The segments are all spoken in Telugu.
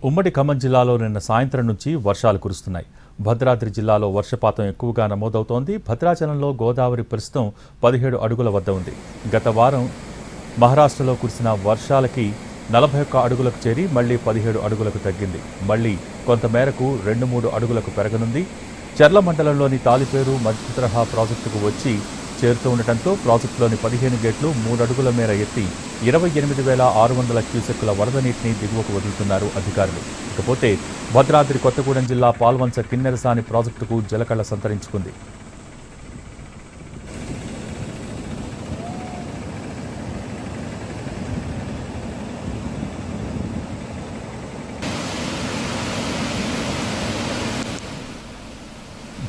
ఉమ్మడి ఖమ్మం జిల్లాలో నిన్న సాయంత్రం నుంచి వర్షాలు కురుస్తున్నాయి. భద్రాద్రి జిల్లాలో వర్షపాతం ఎక్కువగా నమోదవుతోంది. భద్రాచలంలో గోదావరి ప్రస్తుతం 17 అడుగుల వద్ద ఉంది. గత వారం మహారాష్ట్రలో కురిసిన వర్షాలకి 41 అడుగులకు చేరి మళ్లీ 17 అడుగులకు తగ్గింది. మళ్లీ కొంతమేరకు 2-3 అడుగులకు పెరగనుంది. చర్ల మండలంలోని తాలిపేరు మధ్య తరహా ప్రాజెక్టుకు వచ్చి చేరుతూ ఉండటంతో ప్రాజెక్టులోని 15 గేట్లు 3 అడుగుల మేర ఎత్తి 28,600 క్యూసెక్కుల వరద నీటిని దిగువకు వదులుతున్నారు అధికారులు. ఇకపోతే భద్రాద్రి కొత్తగూడెం జిల్లా పాల్వంచ కిన్నెరసాని ప్రాజెక్టుకు జలకళ సంతరించుకుంది.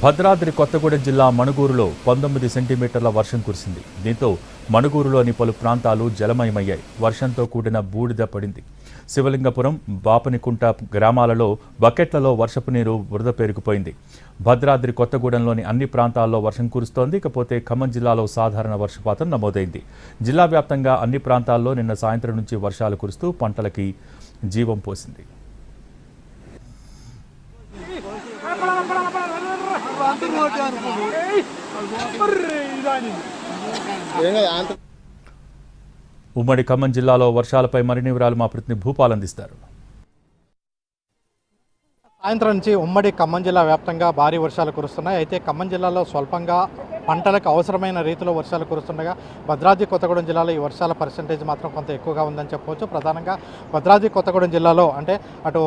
భద్రాద్రి కొత్తగూడెం జిల్లా మణుగూరులో 19 సెంటీమీటర్ల వర్షం కురిసింది. దీంతో మణుగూరులోని పలు ప్రాంతాలు జలమయమయ్యాయి. వర్షంతో కూడిన బూడిద పడింది. శివలింగపురం, బాపనికుంట గ్రామాలలో బకెట్లలో వర్షపు నీరు వరద పేరుకుపోయింది. భద్రాద్రి కొత్తగూడెంలోని అన్ని ప్రాంతాల్లో వర్షం కురుస్తోంది. ఇకపోతే ఖమ్మం జిల్లాలో సాధారణ వర్షపాతం నమోదైంది. జిల్లా వ్యాప్తంగా అన్ని ప్రాంతాల్లో నిన్న సాయంత్రం నుంచి వర్షాలు కురుస్తూ పంటలకి జీవం పోసింది. ఉమ్మడి ఖమ్మం జిల్లాలో వర్షాలపై మరిన్ని వివరాలు మా ప్రతినిధి భూపాల్ అందిస్తారు. సాయంత్రం నుంచి ఉమ్మడి ఖమ్మం జిల్లా వ్యాప్తంగా భారీ వర్షాలు కురుస్తున్నాయి. అయితే ఖమ్మం జిల్లాలో స్వల్పంగా పంటలకు అవసరమైన రీతిలో వర్షాలు కురుస్తుండగా భద్రాద్రి కొత్తగూడెం జిల్లాలో ఈ వర్షాల పర్సెంటేజ్ మాత్రం కొంత ఎక్కువగా ఉందని చెప్పవచ్చు. ప్రధానంగా భద్రాద్రి కొత్తగూడెం జిల్లాలో అంటే అటు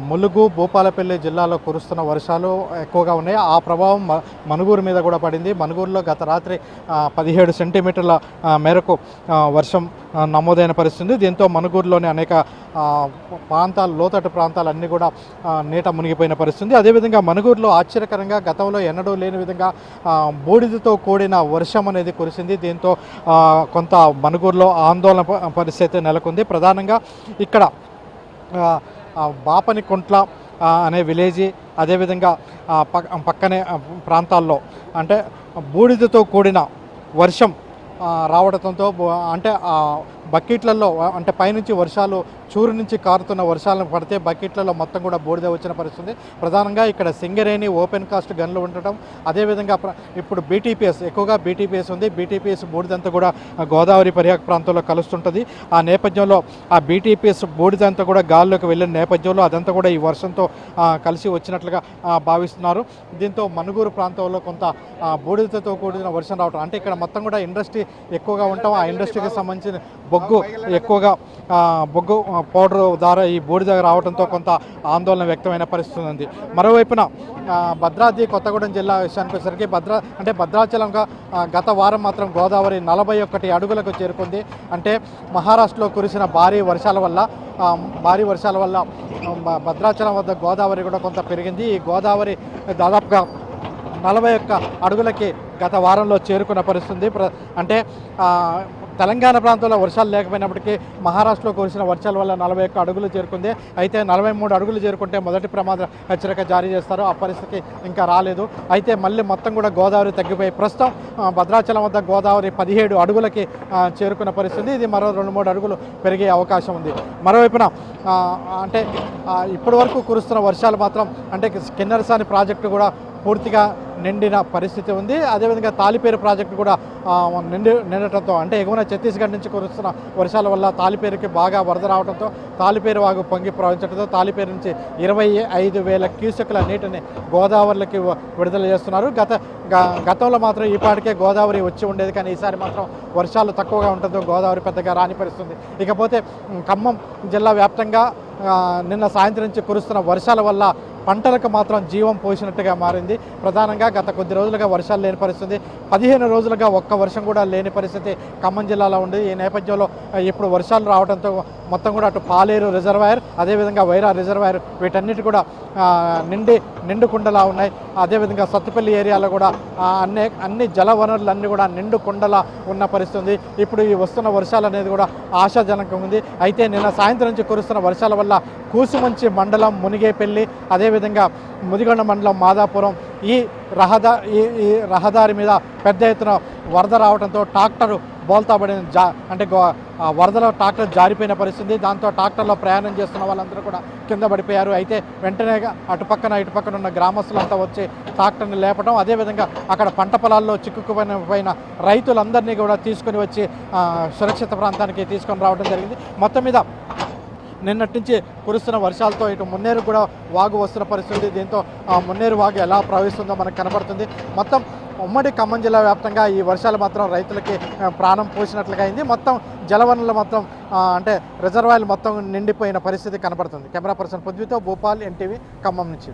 ములుగు, భూపాలపల్లి జిల్లాలో కురుస్తున్న వర్షాలు ఎక్కువగా ఉన్నాయి. ఆ ప్రభావం మణుగూరు మీద కూడా పడింది. మణుగూరులో గత రాత్రి 17 సెంటీమీటర్ల మేరకు వర్షం నమోదైన పరిస్థితి. దీంతో మణుగూరులోని అనేక ప్రాంతాలు, లోతట్టు ప్రాంతాలన్నీ కూడా నీట మునిగిపోయిన పరిస్థితి. అదేవిధంగా మణుగూరులో ఆశ్చర్యకరంగా గతంలో ఎన్నడూ లేని విధంగా బూడిదతో కూడిన వర్షం అనేది కురిసింది. దీంతో కొంత మణుగూరులో ఆందోళన పరిస్థితి నెలకొంది. ప్రధానంగా ఇక్కడ బాపనికుంట్ల అనే విలేజీ, అదేవిధంగా పక్కనే ప్రాంతాల్లో అంటే బూడిదతో కూడిన వర్షం రావడంతో అంటే బకెట్లలో అంటే పైనుంచి వర్షాలు చూరు నుంచి కారుతున్న వర్షాలను పడితే బకెట్లలో మొత్తం కూడా బూడిద వచ్చిన పరిస్థితి. ప్రధానంగా ఇక్కడ సింగరేణి ఓపెన్ కాస్ట్ గన్లు ఉండటం, అదేవిధంగా ఇప్పుడు బీటీపీఎస్ ఎక్కువగా బీటీపీఎస్ ఉంది. బీటీపీఎస్ బూడిదంతా కూడా గోదావరి పరివాహక ప్రాంతంలో కలుస్తుంటుంది. ఆ నేపథ్యంలో ఆ బీటీపీఎస్ బూడిదంతా కూడా గాల్లోకి వెళ్ళిన నేపథ్యంలో అదంతా కూడా ఈ వర్షంతో కలిసి వచ్చినట్లుగా భావిస్తున్నారు. దీంతో మణుగూరు ప్రాంతంలో కొంత బూడిదతో కూడిన వర్షం రావడం, అంటే ఇక్కడ మొత్తం కూడా ఇండస్ట్రీ ఎక్కువగా ఉంటాం. ఆ ఇండస్ట్రీకి సంబంధించిన బొగ్గు ఎక్కువగా బొగ్గు పౌడర్ ద్వారా ఈ బూడిద రావడంతో కొంత ఆందోళన వ్యక్తమైన పరిస్థితి ఉంది. మరోవైపున భద్రాద్రి కొత్తగూడెం జిల్లా విషయానికి వచ్చేసరికి భద్రాచలంగా గత వారం మాత్రం గోదావరి 41 అడుగులకు చేరుకుంది. అంటే మహారాష్ట్రలో కురిసిన భారీ వర్షాల వల్ల భద్రాచలం వద్ద గోదావరి కూడా కొంత పెరిగింది. ఈ గోదావరి దాదాపుగా 41 అడుగులకి గత వారంలో చేరుకున్న పరిస్థితి. అంటే తెలంగాణ ప్రాంతంలో వర్షాలు లేకపోయినప్పటికీ మహారాష్ట్రలో కురిసిన వర్షాల వల్ల 41 అడుగులు చేరుకుంది. అయితే 43 అడుగులు చేరుకుంటే మొదటి ప్రమాద హెచ్చరిక జారీ చేస్తారు. ఆ పరిస్థితి ఇంకా రాలేదు. అయితే మళ్ళీ మొత్తం కూడా గోదావరి తగ్గిపోయి ప్రస్తుతం భద్రాచలం వద్ద గోదావరి 17 అడుగులకి చేరుకున్న పరిస్థితి. ఇది మరో 2-3 అడుగులు పెరిగే అవకాశం ఉంది. మరోవైపున అంటే ఇప్పటి వరకు కురుస్తున్న వర్షాలు మాత్రం అంటే కిన్నెరసాని ప్రాజెక్టు కూడా పూర్తిగా నిండిన పరిస్థితి ఉంది. అదేవిధంగా తాలిపేరు ప్రాజెక్టు కూడా నిండటంతో అంటే ఎగువన ఛత్తీస్గఢ్ నుంచి కురుస్తున్న వర్షాల వల్ల తాలిపేరుకి బాగా వరద రావడంతో తాలిపేరు వాగు పొంగి ప్రవహించడంతో తాలిపేరు నుంచి 25,000 క్యూసెక్కుల నీటిని గోదావరికి విడుదల చేస్తున్నారు. గతంలో మాత్రం ఈపాటికే గోదావరి వచ్చి ఉండేది, కానీ ఈసారి మాత్రం వర్షాలు తక్కువగా ఉండడంతో గోదావరి పెద్దగా రాని పరిస్థితుంది. ఇకపోతే ఖమ్మం జిల్లా వ్యాప్తంగా నిన్న సాయంత్రం నుంచి కురుస్తున్న వర్షాల వల్ల పంటలకు మాత్రం జీవం పోసినట్టుగా మారింది. ప్రధానంగా గత కొద్ది రోజులుగా వర్షాలు లేని పరిస్థితి, 15 రోజులుగా ఒక్క వర్షం కూడా లేని పరిస్థితి ఖమ్మం జిల్లాలో ఉంది. ఈ నేపథ్యంలో ఇప్పుడు వర్షాలు రావడంతో మొత్తం కూడా అటు పాలేరు రిజర్వాయర్, అదేవిధంగా వైరా రిజర్వాయర్ వీటన్నిటి కూడా నిండు కుండలా ఉన్నాయి. అదేవిధంగా సత్తుపల్లి ఏరియాలో కూడా అన్ని జల వనరులన్నీ కూడా నిండు కుండలా ఉన్న పరిస్థితి. ఇప్పుడు ఈ వస్తున్న వర్షాలు అనేది కూడా ఆశాజనకంగా ఉంది. అయితే నిన్న సాయంత్రం నుంచి కురుస్తున్న వర్షాల వల్ల కూసుమంచి మండలం, మునిగేపల్లి, అదేవిధంగా అదేవిధంగా ముదిగొండ మండలం మాదాపురం ఈ రహదారి మీద పెద్ద ఎత్తున వరద రావడంతో ట్రాక్టర్ బోల్తాబడిన వరదలో ట్రాక్టర్ జారిపోయిన పరిస్థితి. దాంతో ట్రాక్టర్లో ప్రయాణం చేస్తున్న వాళ్ళందరూ కూడా కింద పడిపోయారు. అయితే వెంటనే అటుపక్కన ఇటుపక్కన ఉన్న గ్రామస్తులంతా వచ్చి ట్రాక్టర్ని లేపడం, అదేవిధంగా అక్కడ పంట పొలాల్లో చిక్కుకుపోయిన రైతులందరినీ కూడా తీసుకొని వచ్చి సురక్షిత ప్రాంతానికి తీసుకొని రావడం జరిగింది. మొత్తం మీద నిన్నటి నుంచి కురుస్తున్న వర్షాలతో ఇటు మున్నేరు కూడా వాగు వస్తున్న పరిస్థితి. దీంతో మున్నేరు వాగు ఎలా ప్రవహిస్తుందో మనకు కనబడుతుంది. మొత్తం ఉమ్మడి ఖమ్మం జిల్లా వ్యాప్తంగా ఈ వర్షాలు మాత్రం రైతులకి ప్రాణం పోసినట్లుగా అయింది. మొత్తం జలవనరులు మొత్తం అంటే రిజర్వాయర్లు మొత్తం నిండిపోయిన పరిస్థితి కనబడుతుంది. కెమెరా పర్సన్ పృథ్వీతో భూపాల్, ఎన్టీవీ, ఖమ్మం నుంచి.